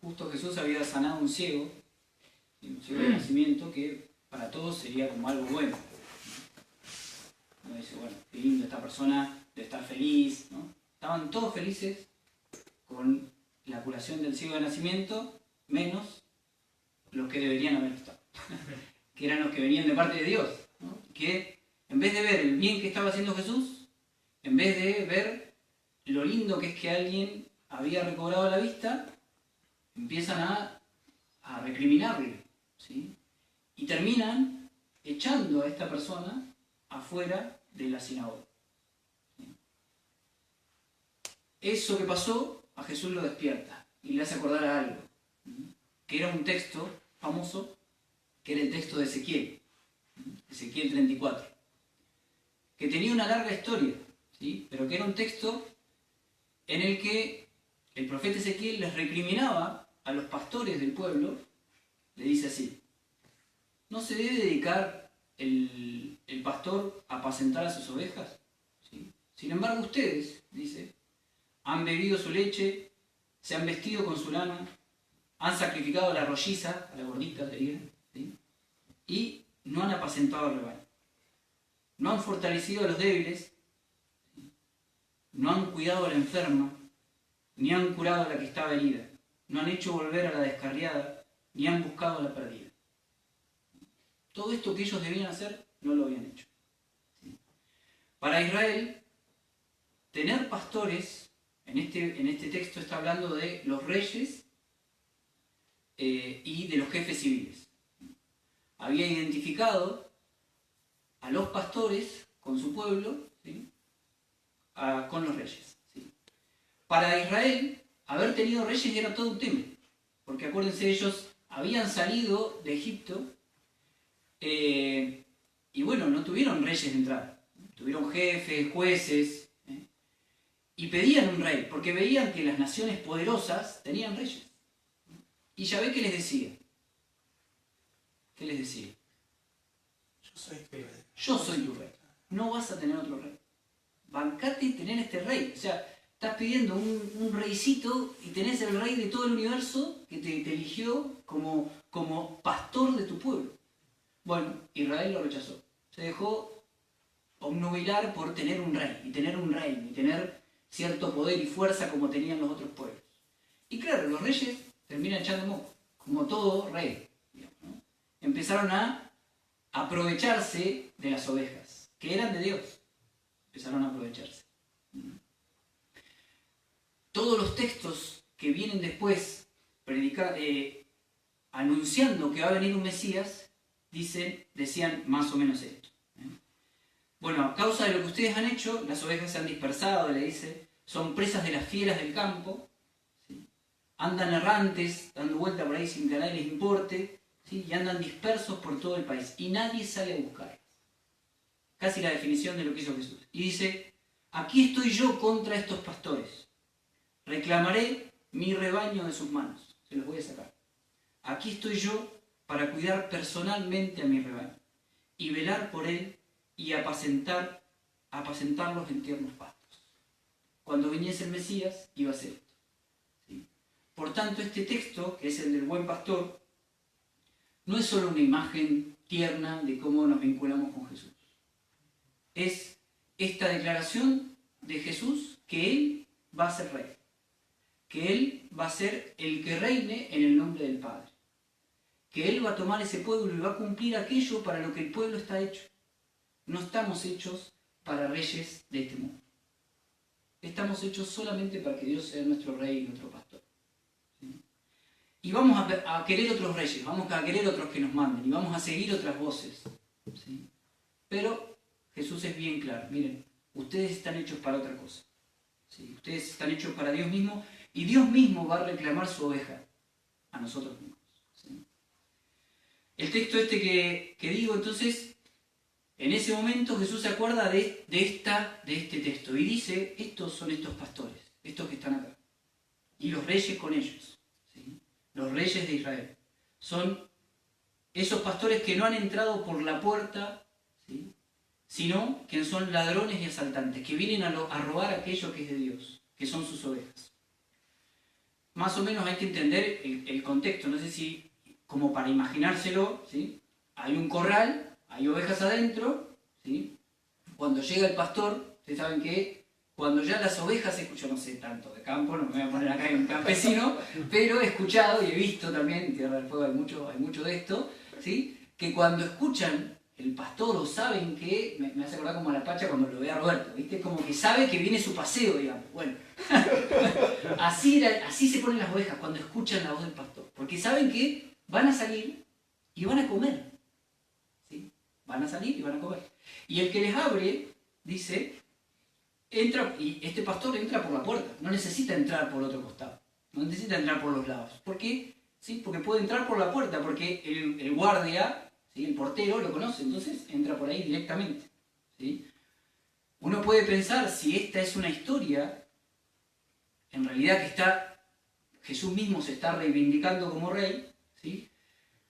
Justo Jesús había sanado a un ciego de nacimiento, que para todos sería como algo bueno. Uno dice, bueno, qué lindo, esta persona debe estar feliz, ¿no? Estaban todos felices con la curación del ciego de nacimiento, menos los que deberían haber estado, que eran los que venían de parte de Dios, ¿no? Que en vez de ver el bien que estaba haciendo Jesús, en vez de ver lo lindo que es que alguien había recobrado la vista, empiezan a recriminarle, ¿sí? Y terminan echando a esta persona afuera de la sinagoga. ¿Sí? Eso que pasó a Jesús lo despierta y le hace acordar a algo, ¿sí? Que era un texto famoso, que era el texto de Ezequiel, Ezequiel 34, que tenía una larga historia, ¿sí? Pero que era un texto en el que el profeta Ezequiel les recriminaba a los pastores del pueblo. Le dice así: ¿no se debe dedicar el pastor a apacentar a sus ovejas? ¿Sí? Sin embargo ustedes, dice, han bebido su leche, se han vestido con su lana, han sacrificado a la rolliza, a la gordita, le digan, ¿sí? Y no han apacentado al rebaño. No han fortalecido a los débiles, ¿sí? No han cuidado a la enferma, ni han curado a la que estaba herida, no han hecho volver a la descarriada, ni han buscado a la perdida. Todo esto que ellos debían hacer, no lo habían hecho. ¿Sí? Para Israel, tener pastores, en este texto está hablando de los reyes y de los jefes civiles. Había identificado a los pastores con su pueblo, ¿sí? Con los reyes. ¿Sí? Para Israel, haber tenido reyes era todo un tema, porque acuérdense, ellos habían salido de Egipto y bueno, no tuvieron reyes de entrada, tuvieron jefes, jueces, y pedían un rey, porque veían que las naciones poderosas tenían reyes. Y Yahvé, ¿qué les decía? ¿Qué les decía? Yo soy tu rey. No vas a tener otro rey. Bancate tener este rey. O sea, estás pidiendo un reycito y tenés el rey de todo el universo que te eligió como pastor de tu pueblo. Bueno, Israel lo rechazó. Se dejó obnubilar por tener un rey, y tener cierto poder y fuerza como tenían los otros pueblos. Y claro, los reyes terminan echando moco, como todo rey, digamos, ¿no? Empezaron a aprovecharse de las ovejas, que eran de Dios. Empezaron a aprovecharse. Todos los textos que vienen después anunciando que va a venir un Mesías, decían más o menos esto. Bueno, a causa de lo que ustedes han hecho, las ovejas se han dispersado, le dice, son presas de las fieras del campo, ¿sí? Andan errantes, dando vuelta por ahí sin que a nadie les importe, ¿sí? Y andan dispersos por todo el país, y nadie sale a buscarlas. Casi la definición de lo que hizo Jesús. Y dice, aquí estoy yo contra estos pastores, reclamaré mi rebaño de sus manos, se los voy a sacar. Aquí estoy yo para cuidar personalmente a mi rebaño, y velar por él, y apacentarlos en tiernos pastos. Cuando viniese el Mesías, iba a ser esto. ¿Sí? Por tanto, este texto, que es el del buen pastor, no es solo una imagen tierna de cómo nos vinculamos con Jesús. Es esta declaración de Jesús que Él va a ser rey, que Él va a ser el que reine en el nombre del Padre, que Él va a tomar ese pueblo y va a cumplir aquello para lo que el pueblo está hecho. No estamos hechos para reyes de este mundo. Estamos hechos solamente para que Dios sea nuestro rey y nuestro pastor. ¿Sí? Y vamos a querer otros reyes, vamos a querer otros que nos manden, y vamos a seguir otras voces. ¿Sí? Pero Jesús es bien claro. Miren, ustedes están hechos para otra cosa. ¿Sí? Ustedes están hechos para Dios mismo, y Dios mismo va a reclamar su oveja a nosotros mismos. ¿Sí? El texto que digo, entonces, en ese momento Jesús se acuerda de este texto y dice, estos son estos pastores, estos que están acá, y los reyes con ellos, ¿sí? Los reyes de Israel. Son esos pastores que no han entrado por la puerta, ¿sí? Sino que son ladrones y asaltantes, que vienen a robar aquello que es de Dios, que son sus ovejas. más o menos hay que entender el contexto. No sé si, como para imaginárselo, ¿sí? Hay un corral, hay ovejas adentro, ¿sí? Cuando llega el pastor, ustedes saben que cuando ya las ovejas, yo no sé tanto de campo, no me voy a poner acá en un campesino, pero he escuchado y he visto también, en Tierra del Fuego hay mucho de esto, ¿sí? Que cuando escuchan el pastor o saben que, me hace acordar como a la Pacha cuando lo ve a Roberto, ¿viste? Como que sabe que viene su paseo, digamos. Bueno, así se ponen las ovejas cuando escuchan la voz del pastor, porque saben que van a salir y van a comer, ¿sí? Van a salir y van a comer. Y el que les abre, dice, entra, y este pastor entra por la puerta, no necesita entrar por otro costado, no necesita entrar por los lados. ¿Por qué? ¿Sí? Porque puede entrar por la puerta, porque el guardia, ¿sí? El portero lo conoce, entonces entra por ahí directamente, ¿sí? Uno puede pensar si esta es una historia, en realidad Jesús mismo se está reivindicando como rey, ¿sí?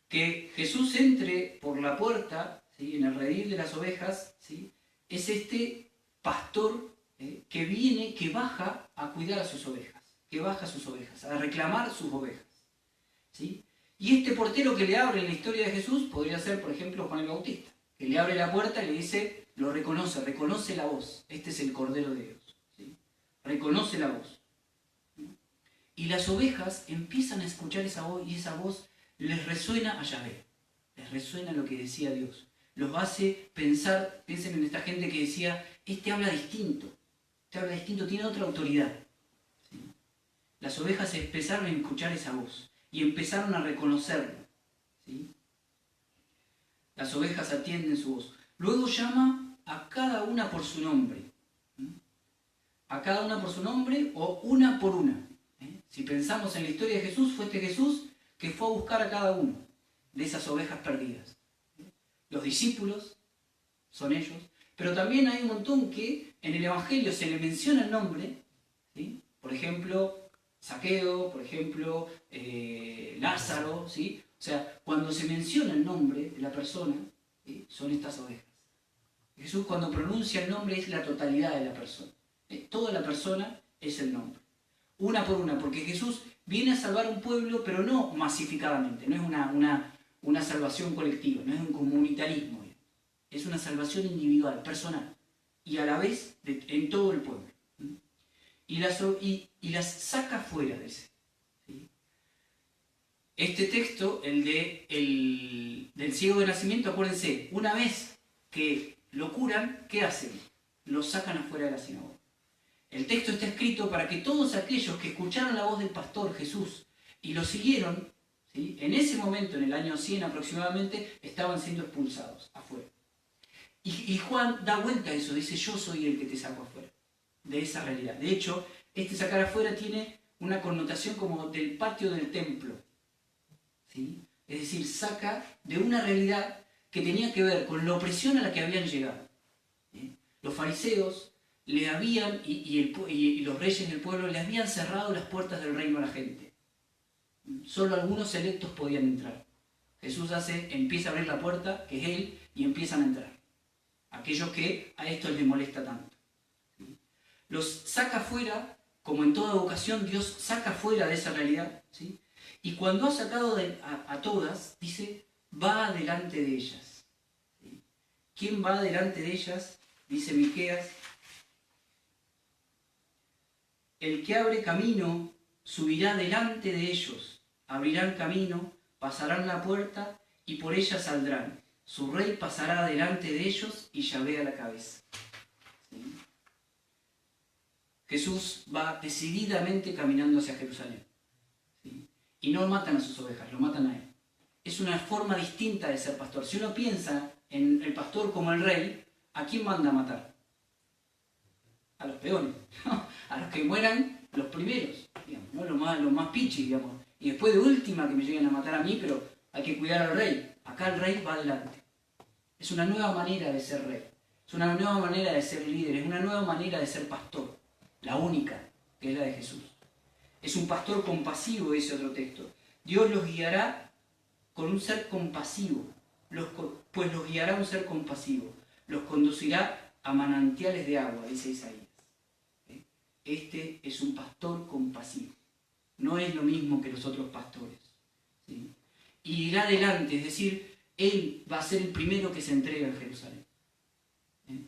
Que Jesús entre por la puerta, ¿sí? En el redil de las ovejas, ¿sí? Es este pastor que viene, que baja a cuidar a sus ovejas, a reclamar sus ovejas, ¿sí? Y este portero que le abre en la historia de Jesús podría ser, por ejemplo, Juan el Bautista, que le abre la puerta y le dice, reconoce la voz, este es el Cordero de Dios, ¿sí? Reconoce la voz. Y las ovejas empiezan a escuchar esa voz y esa voz les resuena a Yahvé, les resuena lo que decía Dios, los hace pensar, piensen en esta gente que decía, este habla distinto, tiene otra autoridad. ¿Sí? Las ovejas empezaron a escuchar esa voz y empezaron a reconocerlo. ¿Sí? Las ovejas atienden su voz. Luego llama a cada una por su nombre. ¿Sí? A cada una por su nombre o una por una. Si pensamos en la historia de Jesús, fue este Jesús que fue a buscar a cada uno de esas ovejas perdidas. Los discípulos son ellos, pero también hay un montón que en el Evangelio se le menciona el nombre, ¿sí? Por ejemplo, Zaqueo, por ejemplo, Lázaro, ¿sí? O sea, cuando se menciona el nombre de la persona, ¿sí? Son estas ovejas. Jesús cuando pronuncia el nombre es la totalidad de la persona. Toda la persona es el nombre. Una por una, porque Jesús viene a salvar un pueblo, pero no masificadamente, no es una salvación colectiva, no es un comunitarismo, es una salvación individual, personal, y a la vez en todo el pueblo. Y las saca fuera de ese. ¿Sí? Este texto, del ciego de nacimiento, acuérdense, una vez que lo curan, ¿qué hacen? Lo sacan afuera de la sinagoga. El texto está escrito para que todos aquellos que escucharon la voz del pastor Jesús y lo siguieron, ¿sí? En ese momento, en el año 100 aproximadamente, estaban siendo expulsados afuera. Y Juan da vuelta a eso, dice, yo soy el que te saco afuera, de esa realidad. De hecho, este sacar afuera tiene una connotación como del patio del templo, ¿sí? Es decir, saca de una realidad que tenía que ver con la opresión a la que habían llegado. ¿Sí? Los fariseos le habían, y los reyes del pueblo le habían cerrado las puertas del reino a la gente. Solo algunos selectos podían entrar. Jesús empieza a abrir la puerta, que es Él, y empiezan a entrar. Aquellos que a esto les molesta tanto. ¿Sí? Los saca fuera, como en toda vocación, Dios saca fuera de esa realidad. ¿Sí? Y cuando ha sacado a todas, dice, va delante de ellas. ¿Sí? ¿Quién va delante de ellas? Dice Miqueas, el que abre camino subirá delante de ellos, abrirán camino, pasarán la puerta y por ella saldrán. Su rey pasará delante de ellos y Yahvé a la cabeza. ¿Sí? Jesús va decididamente caminando hacia Jerusalén. ¿Sí? Y no matan a sus ovejas, lo matan a él. Es una forma distinta de ser pastor. Si uno piensa en el pastor como el rey, ¿a quién manda a matar? A los peones, ¿no? A los que mueran los primeros, digamos, ¿no? Los más pichis, digamos. Y después de última que me lleguen a matar a mí, pero hay que cuidar al rey. Acá el rey va adelante. Es una nueva manera de ser rey. Es una nueva manera de ser líder. Es una nueva manera de ser pastor. La única, que es la de Jesús. Es un pastor compasivo, dice otro texto. Dios los guiará con un ser compasivo. Pues los guiará un ser compasivo. Los conducirá a manantiales de agua, dice Isaías. Este es un pastor compasivo. no es lo mismo que los otros pastores. ¿Sí? Y irá adelante, es decir, Él va a ser el primero que se entrega en Jerusalén.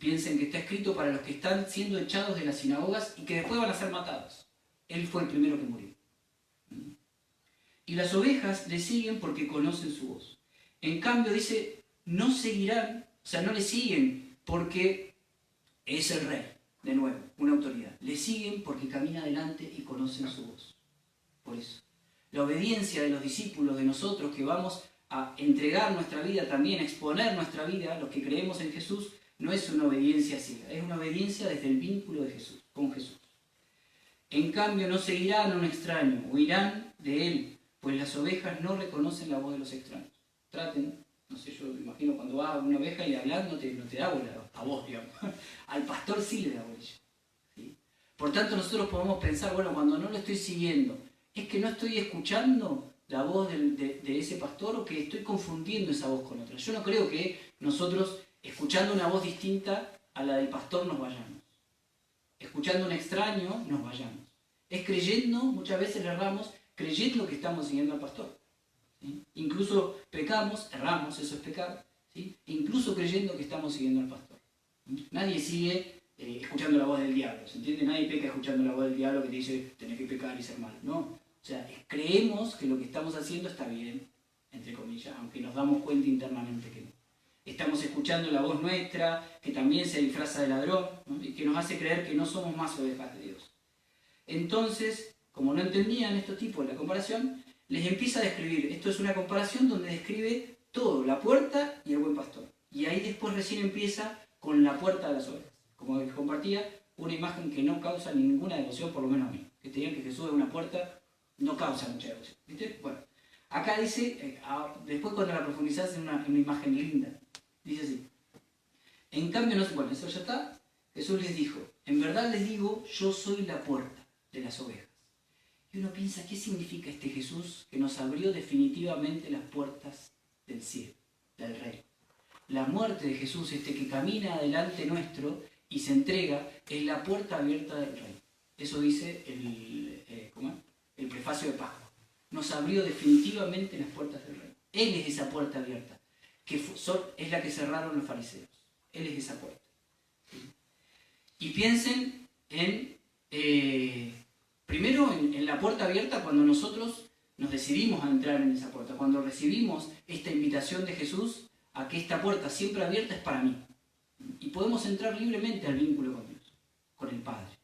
Piensen que está escrito para los que están siendo echados de las sinagogas y que después van a ser matados. Él fue el primero que murió. Y las ovejas le siguen porque conocen su voz. En cambio dice, no seguirán, o sea, no le siguen porque es el rey, de nuevo, una autoridad. Le siguen porque camina adelante y conocen su voz. Por eso. La obediencia de los discípulos, de nosotros que vamos a entregar nuestra vida también, a exponer nuestra vida, los que creemos en Jesús, no es una obediencia ciega, es una obediencia desde el vínculo de Jesús, con Jesús. En cambio, no seguirán a un extraño, huirán de él, pues las ovejas no reconocen la voz de los extraños. Traten, no sé, yo me imagino cuando vas a una oveja y hablas no te da bola a vos, digamos. Al pastor sí le da bolilla. ¿Sí? Por tanto, nosotros podemos pensar, bueno, cuando no lo estoy siguiendo, ¿es que no estoy escuchando la voz de ese pastor o que estoy confundiendo esa voz con otra? Yo no creo que nosotros, escuchando una voz distinta a la del pastor, nos vayamos. Escuchando a un extraño, nos vayamos. Es creyendo, muchas veces erramos, creyendo que estamos siguiendo al pastor. ¿Sí? Incluso pecamos, erramos, eso es pecar, ¿sí? Incluso creyendo que estamos siguiendo al pastor. ¿Sí? Nadie sigue escuchando la voz del diablo, ¿se entiende? Nadie peca escuchando la voz del diablo que te dice tenés que pecar y ser malo. No, o sea, creemos que lo que estamos haciendo está bien, entre comillas, aunque nos damos cuenta internamente que no. Estamos escuchando la voz nuestra, que también se disfraza de ladrón, ¿no? Y que nos hace creer que no somos más ovejas de Dios. Entonces, como no entendían estos tipos de la comparación, les empieza a describir. Esto es una comparación donde describe todo, la puerta y el buen pastor. Y ahí después recién empieza con la puerta de las ovejas. Como les compartía, una imagen que no causa ninguna devoción, por lo menos a mí. Que te digan que Jesús es una puerta, no causa mucha devoción. ¿Viste? Bueno, acá dice, después cuando la profundizás en una imagen linda, dice así. En cambio, no sé, bueno, eso ya está. Jesús les dijo, en verdad les digo, yo soy la puerta de las ovejas. Y uno piensa, ¿qué significa este Jesús que nos abrió definitivamente las puertas del cielo, del reino? La muerte de Jesús, este que camina adelante nuestro y se entrega, es la puerta abierta del reino. Eso dice el prefacio de Pascua. Nos abrió definitivamente las puertas del reino. Él es esa puerta abierta, que es la que cerraron los fariseos. Él es esa puerta. Y piensen en... primero en la puerta abierta cuando nosotros nos decidimos a entrar en esa puerta, cuando recibimos esta invitación de Jesús a que esta puerta siempre abierta es para mí. Y podemos entrar libremente al vínculo con Dios, con el Padre.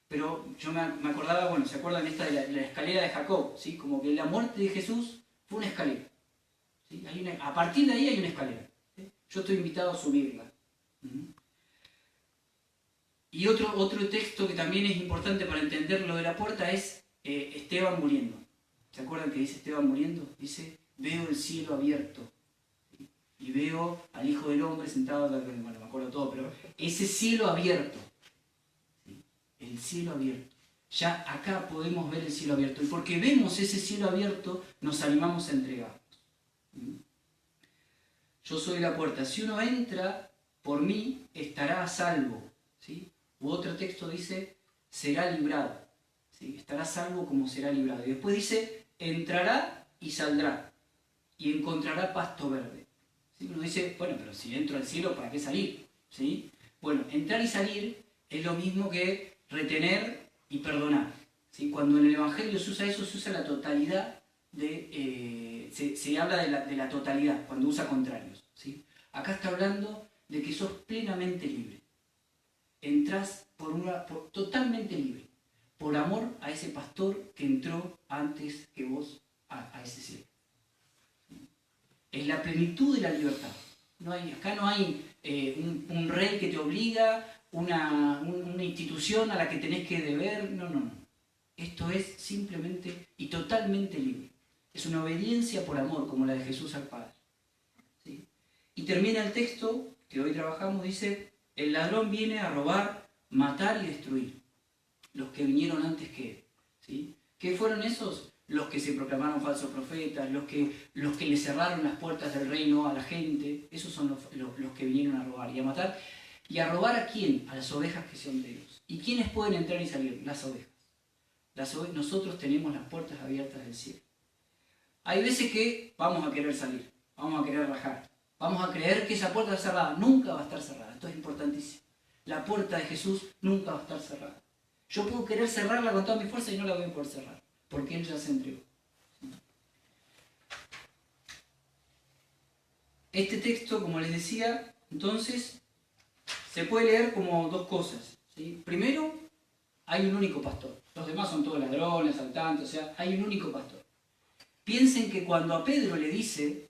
Pero yo me acordaba, bueno, ¿se acuerdan esta de la escalera de Jacob? ¿Sí? Como que la muerte de Jesús fue una escalera. ¿Sí? A partir de ahí hay una escalera. ¿Sí? Yo estoy invitado a subirla. Y otro texto que también es importante para entender lo de la puerta es Esteban muriendo. ¿Se acuerdan que dice Esteban muriendo? Dice, veo el cielo abierto. ¿Sí? Y veo al Hijo del Hombre sentado, bueno, me acuerdo todo, pero ese cielo abierto. ¿Sí? El cielo abierto. Ya acá podemos ver el cielo abierto. Y porque vemos ese cielo abierto, nos animamos a entregarnos. ¿Sí? Yo soy la puerta. Si uno entra por mí, estará a salvo. ¿Sí? U otro texto dice, será librado. ¿Sí? Estará salvo como será librado. Y después dice, entrará y saldrá. Y encontrará pasto verde. ¿Sí? Uno dice, bueno, pero si entro al cielo, ¿para qué salir? ¿Sí? Bueno, entrar y salir es lo mismo que retener y perdonar. ¿Sí? Cuando en el Evangelio se usa eso, se usa la totalidad se habla de la totalidad, cuando usa contrarios. ¿Sí? Acá está hablando de que sos plenamente libre. Entrás totalmente libre, por amor a ese pastor que entró antes que vos a ese cielo. Es la plenitud de la libertad. Acá no hay un rey que te obliga, una institución a la que tenés que deber, no. Esto es simplemente y totalmente libre. Es una obediencia por amor, como la de Jesús al Padre. ¿Sí? Y termina el texto que hoy trabajamos, dice, el ladrón viene a robar, matar y destruir. Los que vinieron antes que él. ¿Sí? ¿Qué fueron esos? Los que se proclamaron falsos profetas, los que le cerraron las puertas del reino a la gente. Esos son los que vinieron a robar y a matar. ¿Y a robar a quién? A las ovejas que son de Dios. ¿Y quiénes pueden entrar y salir? Las ovejas. nosotros tenemos las puertas abiertas del cielo. Hay veces que vamos a querer salir, vamos a querer rajar, vamos a creer que esa puerta está cerrada. Nunca va a estar cerrada, esto es importantísimo. La puerta de Jesús nunca va a estar cerrada. Yo puedo querer cerrarla con toda mi fuerza y no la voy a poder cerrar, porque Él ya se entregó. Este texto, como les decía, entonces, se puede leer como dos cosas, ¿sí? Primero, hay un único pastor. Los demás son todos ladrones, asaltantes, o sea, hay un único pastor. Piensen que cuando a Pedro le dice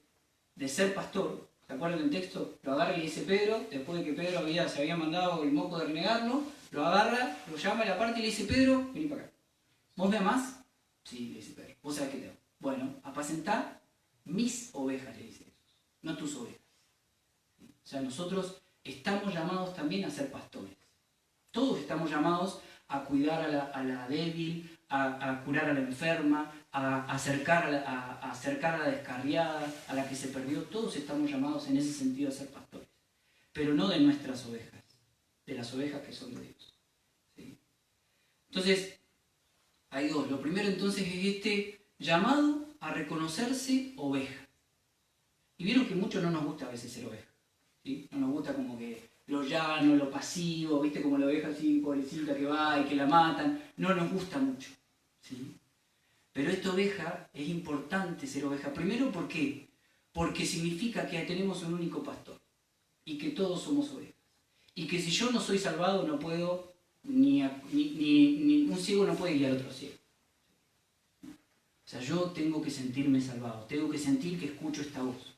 de ser pastor, ¿se acuerdan del texto? Lo agarra y le dice Pedro, después de que Pedro se había mandado el moco de renegarlo, lo agarra, lo llama a la parte y le dice, Pedro, vení para acá. ¿Vos me amás? Sí, le dice Pedro. ¿Vos sabés qué te amo? Bueno, apacentá mis ovejas, le dice Jesús, no tus ovejas. O sea, nosotros estamos llamados también a ser pastores. Todos estamos llamados a cuidar a la débil, a curar a la enferma, a acercar a la descarriada, a la que se perdió. Todos estamos llamados en ese sentido a ser pastores. Pero no de nuestras ovejas, de las ovejas que son de Dios. ¿Sí? Entonces, hay dos. Lo primero entonces es este llamado a reconocerse oveja. Y vieron que mucho no nos gusta a veces ser oveja. ¿Sí? No nos gusta como que lo llano, lo pasivo, ¿viste? Como la oveja así, pobrecita que va y que la matan. No nos gusta mucho. ¿Sí? Pero esta oveja, es importante ser oveja. Primero, ¿por qué? Porque significa que tenemos un único pastor. Y que todos somos ovejas. Y que si yo no soy salvado, no puedo, ni un ciego no puede guiar a otro ciego. O sea, yo tengo que sentirme salvado. Tengo que sentir que escucho esta voz.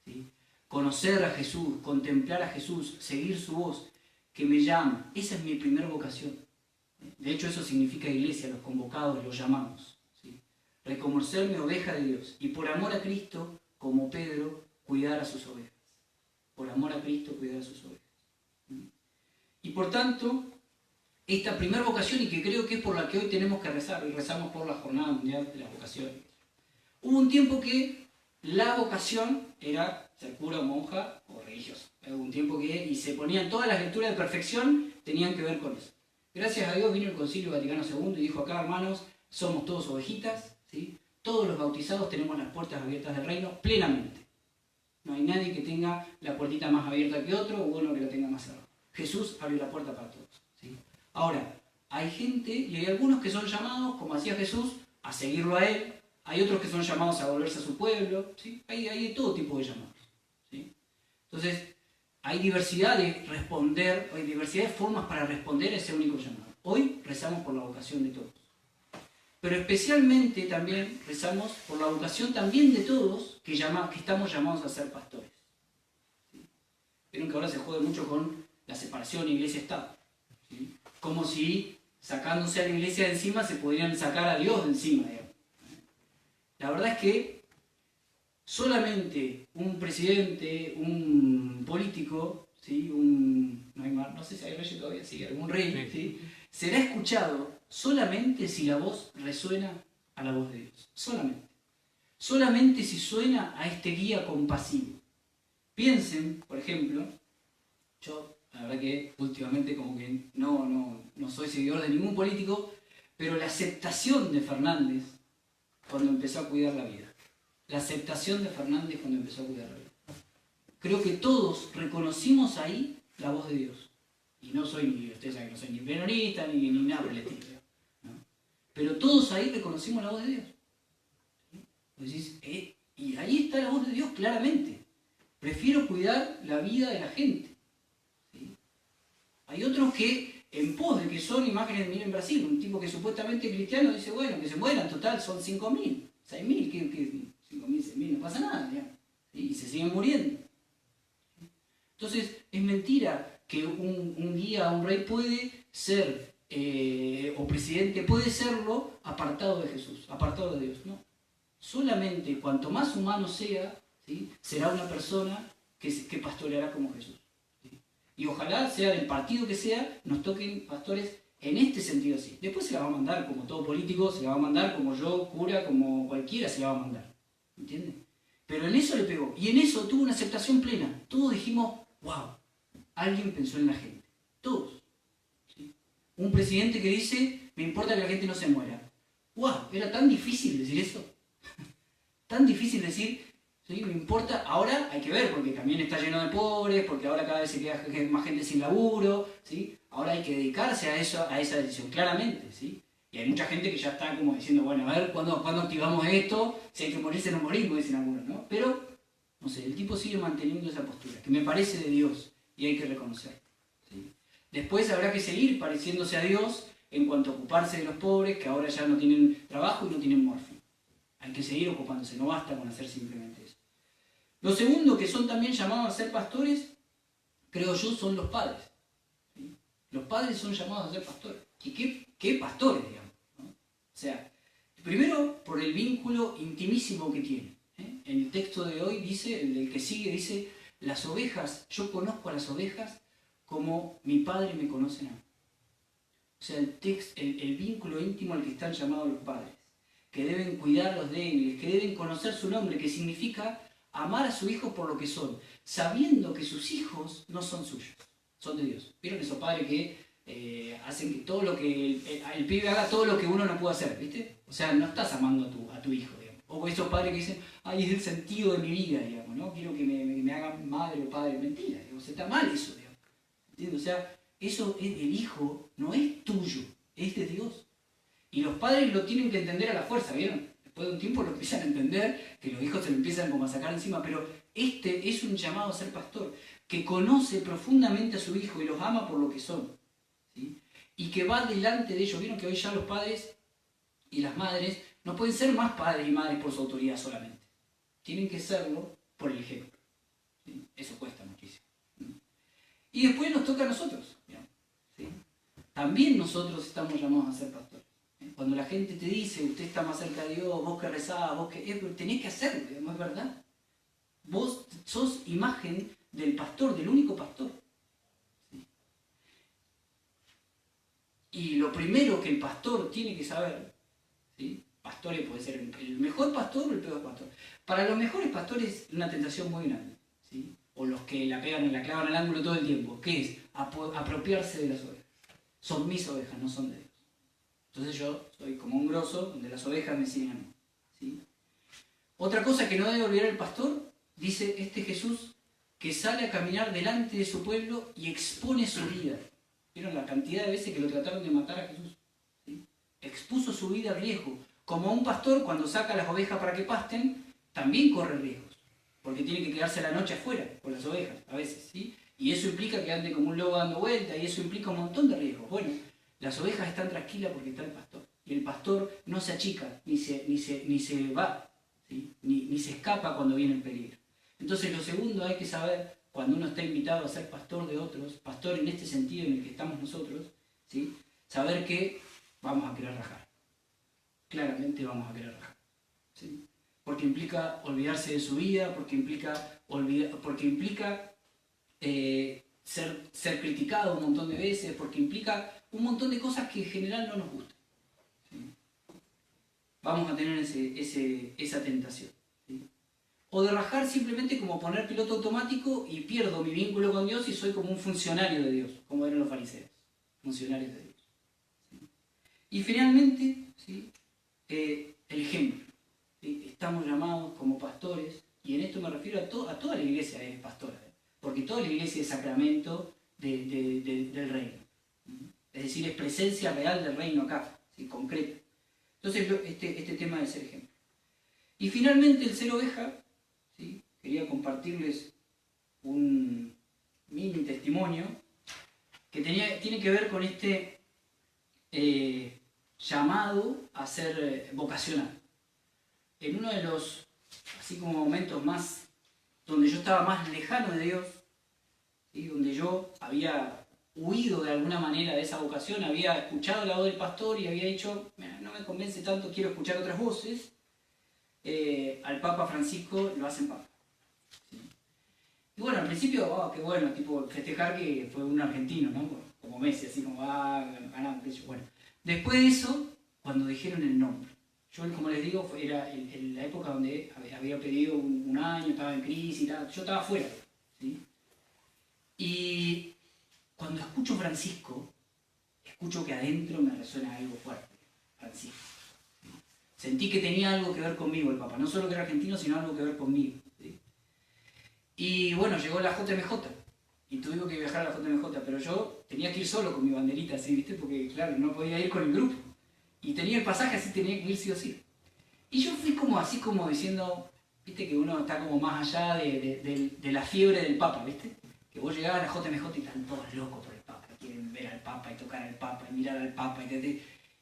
¿Sí? Conocer a Jesús, contemplar a Jesús, seguir su voz, que me llama. Esa es mi primera vocación. De hecho, eso significa iglesia, los convocados, los llamados. ¿Sí? Reconocerme oveja de Dios. Y por amor a Cristo, como Pedro, cuidar a sus ovejas. Por amor a Cristo, cuidar a sus ovejas. Y por tanto, esta primera vocación, y que creo que es por la que hoy tenemos que rezar, y rezamos por la Jornada Mundial de las Vocaciones. Hubo un tiempo que la vocación era ser cura o monja o religioso. Hubo un tiempo que, y se ponían todas las lecturas de perfección, tenían que ver con eso. Gracias a Dios vino el Concilio Vaticano II y dijo acá, hermanos, somos todos ovejitas, ¿sí? Todos los bautizados tenemos las puertas abiertas del reino plenamente. No hay nadie que tenga la puertita más abierta que otro o uno que la tenga más cerrada. Jesús abrió la puerta para todos. ¿Sí? Ahora, hay gente y hay algunos que son llamados, como hacía Jesús, a seguirlo a Él. Hay otros que son llamados a volverse a su pueblo. ¿Sí? Hay de todo tipo de llamados. ¿Sí? Entonces, hay diversidad de responder, hay diversidad de formas para responder a ese único llamado. Hoy rezamos por la vocación de todos. Pero especialmente también rezamos por la vocación también de todos que estamos llamados a ser pastores. ¿Sí? Vieron que ahora se jode mucho con la separación iglesia-estado. ¿Sí? Como si sacándose a la iglesia de encima se podrían sacar a Dios de encima. Digamos. La verdad es que solamente un presidente, un político, ¿sí? No sé si hay rey todavía, sí, algún rey, ¿sí? Será escuchado solamente si la voz resuena a la voz de Dios. Solamente. Solamente si suena a este guía compasivo. Piensen, por ejemplo, yo la verdad que últimamente como que no soy seguidor de ningún político, pero la aceptación de Fernández cuando empezó a cuidar la vida. La aceptación de Fernández cuando empezó a cuidar la vida. Creo que todos reconocimos ahí la voz de Dios. Y no soy ustedes saben que no soy ni peronista ni nada por el estilo. ¿No? Pero todos ahí reconocimos la voz de Dios. ¿Sí? Y ahí está la voz de Dios claramente. Prefiero cuidar la vida de la gente. ¿Sí? Hay otros que, en pos de que son imágenes, miren en Brasil, un tipo que supuestamente es cristiano dice, bueno, que se mueran, total, son 5.000, 6.000, ¿qué? 5.000, 6.000, no pasa nada, ¿sí? Y se siguen muriendo. Entonces, es mentira que un guía, un rey puede ser, o presidente puede serlo apartado de Jesús, apartado de Dios, ¿no? Solamente cuanto más humano sea, ¿sí? Será una persona que pastoreará como Jesús. ¿Sí? Y ojalá sea del partido que sea, nos toquen pastores en este sentido así. Después se la va a mandar como todo político, se la va a mandar como yo, cura, como cualquiera se la va a mandar. ¿Entienden? Pero en eso le pegó. Y en eso tuvo una aceptación plena. Todos dijimos, wow, alguien pensó en la gente. Todos. ¿Sí? Un presidente que dice, me importa que la gente no se muera. ¡Wow! Era tan difícil decir eso. Tan difícil decir, sí, me importa. Ahora hay que ver, porque también está lleno de pobres, porque ahora cada vez se queda más gente sin laburo, ¿sí? Ahora hay que dedicarse a eso, a esa decisión, claramente, ¿sí? Y hay mucha gente que ya está como diciendo, bueno, a ver, ¿cuándo activamos esto? Si hay que morirse, no morimos, dicen algunos, ¿no? Pero, no sé, el tipo sigue manteniendo esa postura, que me parece de Dios, y hay que reconocerlo, ¿sí? Después habrá que seguir pareciéndose a Dios en cuanto a ocuparse de los pobres, que ahora ya no tienen trabajo y no tienen morfina. Hay que seguir ocupándose, no basta con hacer simplemente eso. Lo segundo que son también llamados a ser pastores, creo yo, son los padres. ¿Sí? Los padres son llamados a ser pastores. ¿Y qué pastores, digamos? ¿No? O sea, primero por el vínculo intimísimo que tienen. En el texto de hoy dice, el del que sigue dice, las ovejas, yo conozco a las ovejas como mi padre me conoce a mí. O sea, el vínculo íntimo al que están llamados los padres, que deben cuidar a los débiles, que deben conocer su nombre, que significa amar a sus hijos por lo que son, sabiendo que sus hijos no son suyos, son de Dios. ¿Vieron esos padres que hacen que todo lo que el pibe haga todo lo que uno no puede hacer, ¿viste? O sea, no estás amando a tu hijo, digamos. O esos padres que dicen, ay, es el sentido de mi vida, digamos, ¿no? Quiero que me hagan madre o padre. Mentira, digamos, está mal eso, digamos. ¿Entiendes? O sea, eso es el hijo, no es tuyo, es de Dios. Y los padres lo tienen que entender a la fuerza, ¿vieron? Después de un tiempo lo empiezan a entender, que los hijos se lo empiezan como a sacar encima, pero este es un llamado a ser pastor, que conoce profundamente a su hijo y los ama por lo que son, ¿sí? Y que va delante de ellos. Vieron que hoy ya los padres y las madres no pueden ser más padres y madres por su autoridad solamente. Tienen que serlo por el ejemplo, ¿sí? Eso cuesta muchísimo. Y después nos toca a nosotros, ¿sí? También nosotros estamos llamados a ser pastores. Cuando la gente te dice, usted está más cerca de Dios, vos que rezás, vos que... tenés que hacerlo, digamos, es verdad. Vos sos imagen del pastor, del único pastor. ¿Sí? Y lo primero que el pastor tiene que saber, ¿sí? Pastores puede ser el mejor pastor o el peor pastor. Para los mejores pastores es una tentación muy grande, ¿sí? O los que la pegan y la clavan al ángulo todo el tiempo, que es apropiarse de las ovejas. Son mis ovejas, no son de Dios. Entonces yo soy como un grosso donde las ovejas me siguen a mí, ¿sí? Otra cosa que no debe olvidar el pastor, dice este Jesús, que sale a caminar delante de su pueblo y expone su vida. ¿Vieron la cantidad de veces que lo trataron de matar a Jesús? ¿Sí? Expuso su vida a riesgo. Como un pastor, cuando saca a las ovejas para que pasten, también corre riesgos, porque tiene que quedarse la noche afuera con las ovejas, a veces, ¿sí? Y eso implica que ande como un lobo dando vueltas, y eso implica un montón de riesgos. Bueno, las ovejas están tranquilas porque está el pastor. Y el pastor no se achica, ni se va, ¿sí? ni se escapa cuando viene el peligro. Entonces lo segundo hay que saber, cuando uno está invitado a ser pastor de otros, pastor en este sentido en el que estamos nosotros, ¿sí? Saber que vamos a querer rajar. Claramente vamos a querer rajar, ¿sí? Porque implica olvidarse de su vida, porque implica ser criticado un montón de veces, porque implica un montón de cosas que en general no nos gustan, ¿sí? Vamos a tener esa tentación, ¿sí? O de rajar simplemente como poner piloto automático y pierdo mi vínculo con Dios y soy como un funcionario de Dios, como eran los fariseos, funcionarios de Dios, ¿sí? Y finalmente, ¿sí? El ejemplo, ¿sí? Estamos llamados como pastores, y en esto me refiero a toda la iglesia es pastora, porque toda la iglesia es sacramento del reino. Es decir, es presencia real del reino acá, ¿sí? Concreta. Entonces, este tema de ser ejemplo. Y finalmente, el ser oveja, ¿sí? Quería compartirles un mini testimonio que tiene que ver con este llamado a ser vocacional. En uno de los, así como momentos más, donde yo estaba más lejano de Dios, ¿sí? Donde yo había huido de alguna manera de esa vocación, había escuchado la voz del pastor y había dicho, no me convence tanto, quiero escuchar otras voces, al Papa Francisco lo hacen Papa, ¿sí? Y bueno, al principio, qué bueno, tipo festejar que fue un argentino, ¿no? Como Messi, así como, ganamos, qué sé yo. Bueno, después de eso, cuando dijeron el nombre, yo, como les digo, era la época donde había pedido un año, estaba en crisis, yo estaba afuera, ¿sí? Y cuando escucho Francisco, escucho que adentro me resuena algo fuerte, Francisco, ¿sí? Sentí que tenía algo que ver conmigo el Papa, no solo que era argentino, sino algo que ver conmigo. ¿Sí? Y bueno, llegó la JMJ, y tuve que viajar a la JMJ, pero yo tenía que ir solo con mi banderita, así, ¿viste? Porque, claro, no podía ir con el grupo. Y tenía el pasaje, así tenía que ir sí o sí. Y yo fui como así como diciendo, ¿viste? Que uno está como más allá de la fiebre del Papa, ¿viste? Que vos llegabas a la JMJ y están todos locos por el Papa, quieren ver al Papa y tocar al Papa y mirar al Papa.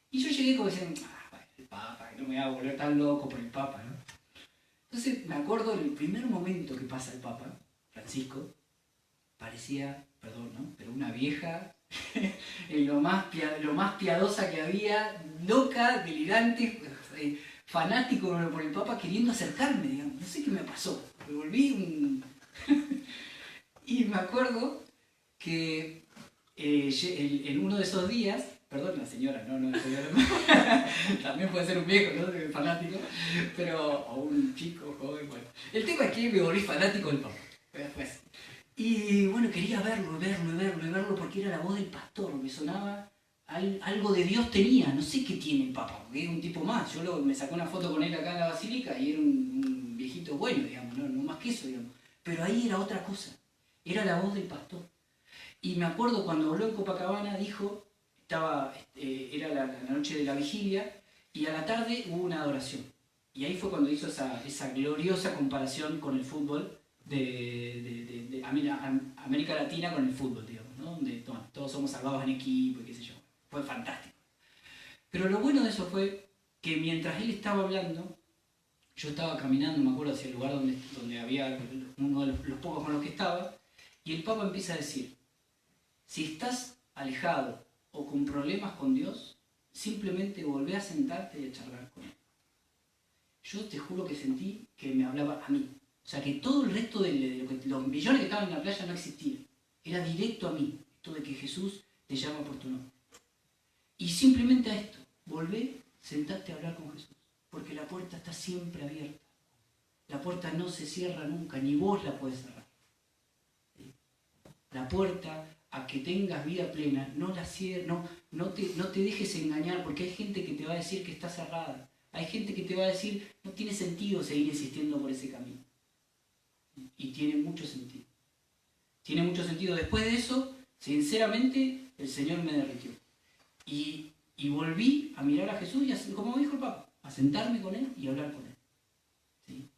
Y yo llegué como diciendo, bueno, el Papa, no me voy a volver tan loco por el Papa, ¿no? Entonces me acuerdo el primer momento que pasa el Papa, Francisco, parecía, perdón, ¿no? Pero una vieja, lo más piadosa que había, loca, delirante, fanático por el Papa, queriendo acercarme, digamos. No sé qué me pasó, me volví un... Y me acuerdo que en uno de esos días, perdón, la señora, no, también puede ser un viejo, ¿no? Fanático, pero, o un chico, joven, bueno. El tema es que me volví fanático del Papa, después. Y bueno, quería verlo, porque era la voz del pastor, me sonaba, algo de Dios tenía, no sé qué tiene el Papa, porque era un tipo más. Yo me saqué una foto con él acá en la basílica y era un viejito bueno, digamos, no más que eso, digamos. Pero ahí era otra cosa, era la voz del pastor. Y me acuerdo cuando habló en Copacabana, dijo, era la noche de la vigilia, y a la tarde hubo una adoración. Y ahí fue cuando hizo esa gloriosa comparación con el fútbol, de América Latina con el fútbol, digamos, ¿no? Donde todos somos salvados en equipo y qué sé yo. Fue fantástico. Pero lo bueno de eso fue que mientras él estaba hablando, yo estaba caminando, me acuerdo, hacia el lugar donde había uno de los pocos con los que estaba, y el Papa empieza a decir, si estás alejado o con problemas con Dios, simplemente volvé a sentarte y a charlar con Él. Yo te juro que sentí que me hablaba a mí. O sea, que todo el resto de los millones que estaban en la playa no existía. Era directo a mí, esto de que Jesús te llama por tu nombre. Y simplemente a esto, volvé, sentate a hablar con Jesús. Porque la puerta está siempre abierta. La puerta no se cierra nunca, ni vos la podés cerrar. La puerta a que tengas vida plena, no la cierres, no te dejes engañar, porque hay gente que te va a decir que está cerrada. Hay gente que te va a decir, no tiene sentido seguir insistiendo por ese camino. Y tiene mucho sentido. Tiene mucho sentido. Después de eso, sinceramente, el Señor me derritió. Y volví a mirar a Jesús y, como dijo el Papa, a sentarme con Él y a hablar con Él. ¿Sí?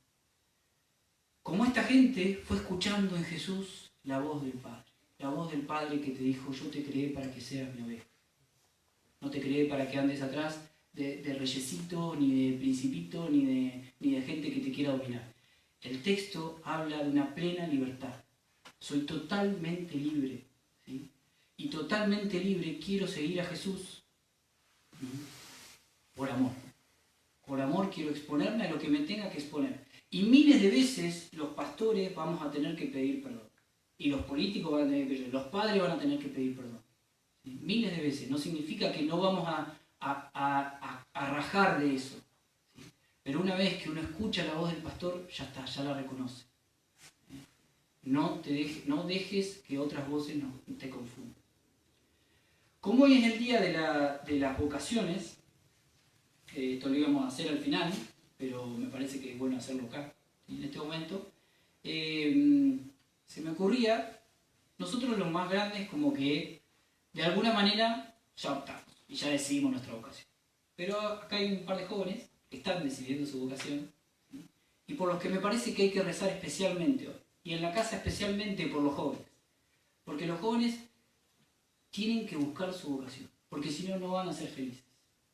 Como esta gente fue escuchando en Jesús la voz del Padre. La voz del Padre que te dijo, yo te creé para que seas mi oveja. No te creé para que andes atrás de reyesito, ni de principito, ni de gente que te quiera dominar. El texto habla de una plena libertad. Soy totalmente libre. ¿Sí? Y totalmente libre quiero seguir a Jesús. ¿Sí? Por amor. Por amor quiero exponerme a lo que me tenga que exponer. Y miles de veces los pastores vamos a tener que pedir perdón. Y los políticos van a tener que pedir perdón. Los padres van a tener que pedir perdón. ¿Sí? Miles de veces. No significa que no vamos a rajar de eso. ¿Sí? Pero una vez que uno escucha la voz del pastor, ya está, ya la reconoce. ¿Sí? No dejes que otras voces no te confundan. Como hoy es el día de las vocaciones, esto lo íbamos a hacer al final, pero me parece que es bueno hacerlo acá, ¿sí? En este momento, se me ocurría, nosotros los más grandes como que de alguna manera ya optamos y ya decidimos nuestra vocación. Pero acá hay un par de jóvenes que están decidiendo su vocación, ¿sí? Y por los que me parece que hay que rezar especialmente hoy. Y en la casa especialmente por los jóvenes. Porque los jóvenes tienen que buscar su vocación. Porque si no, no van a ser felices.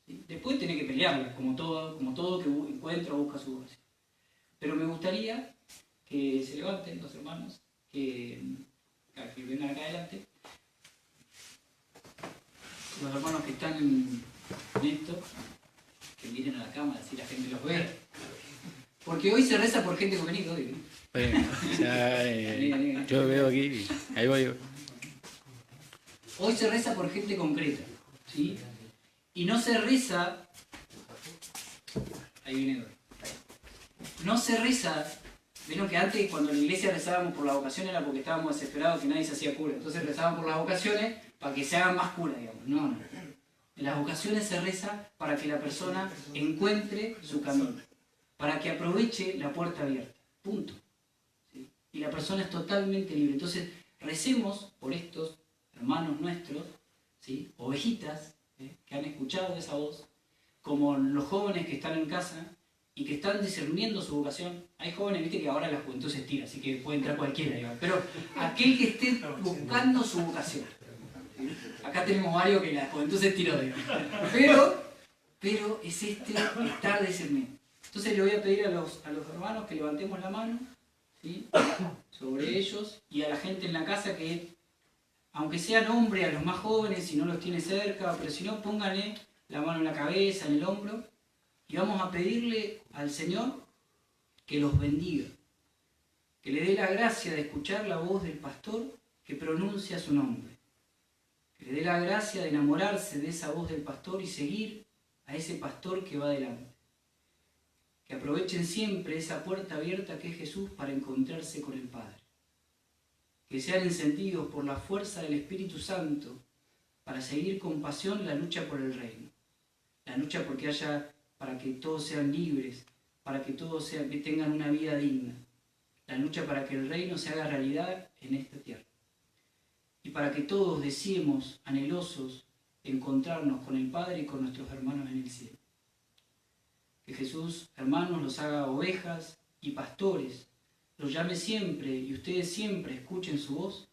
¿Sí? Después tienen que pelearla, como todo que encuentra o busca su vocación. Pero me gustaría que se levanten los hermanos, que vengan acá adelante. Los hermanos que están en esto, que miren a la cámara, si la gente los ve. Porque hoy se reza por gente convenida, hoy, ¿no? Bueno, ya, yo veo aquí, ahí voy yo. Hoy se reza por gente concreta, ¿sí? Y no se reza... Ahí viene Dori. No se reza... Vieron que antes, cuando en la iglesia rezábamos por la vocación, era porque estábamos desesperados que nadie se hacía cura. Entonces rezábamos por las vocaciones para que se hagan más curas, digamos. No. En las vocaciones se reza para que la persona encuentre su camino, para que aproveche la puerta abierta. Punto. ¿Sí? Y la persona es totalmente libre. Entonces, recemos por estos hermanos nuestros, ¿sí? Ovejitas, que han escuchado esa voz, como los jóvenes que están en casa y que están discerniendo su vocación. Hay jóvenes, viste, que ahora la juventud se estira, así que puede entrar cualquiera, digamos. Pero aquel que esté buscando su vocación. ¿Sí? Acá tenemos varios que la juventud se estiró, digamos. Pero es estar discerniendo. Entonces le voy a pedir a los hermanos que levantemos la mano, ¿sí? Sobre ellos, y a la gente en la casa que, aunque sean hombres, a los más jóvenes, si no los tiene cerca, pero si no, pónganle la mano en la cabeza, en el hombro, y vamos a pedirle al Señor que los bendiga, que le dé la gracia de escuchar la voz del pastor que pronuncia su nombre, que le dé la gracia de enamorarse de esa voz del pastor y seguir a ese pastor que va delante. Que aprovechen siempre esa puerta abierta que es Jesús para encontrarse con el Padre. Que sean encendidos por la fuerza del Espíritu Santo para seguir con pasión la lucha por el reino. La lucha para que todos sean libres, para que todos que tengan una vida digna. La lucha para que el reino se haga realidad en esta tierra. Y para que todos deseemos, anhelosos, encontrarnos con el Padre y con nuestros hermanos en el cielo. Que Jesús, hermanos, los haga ovejas y pastores, los llame siempre y ustedes siempre escuchen su voz.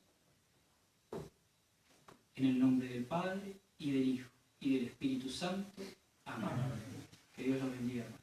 En el nombre del Padre, y del Hijo, y del Espíritu Santo. Amén. Que Dios los bendiga, hermanos.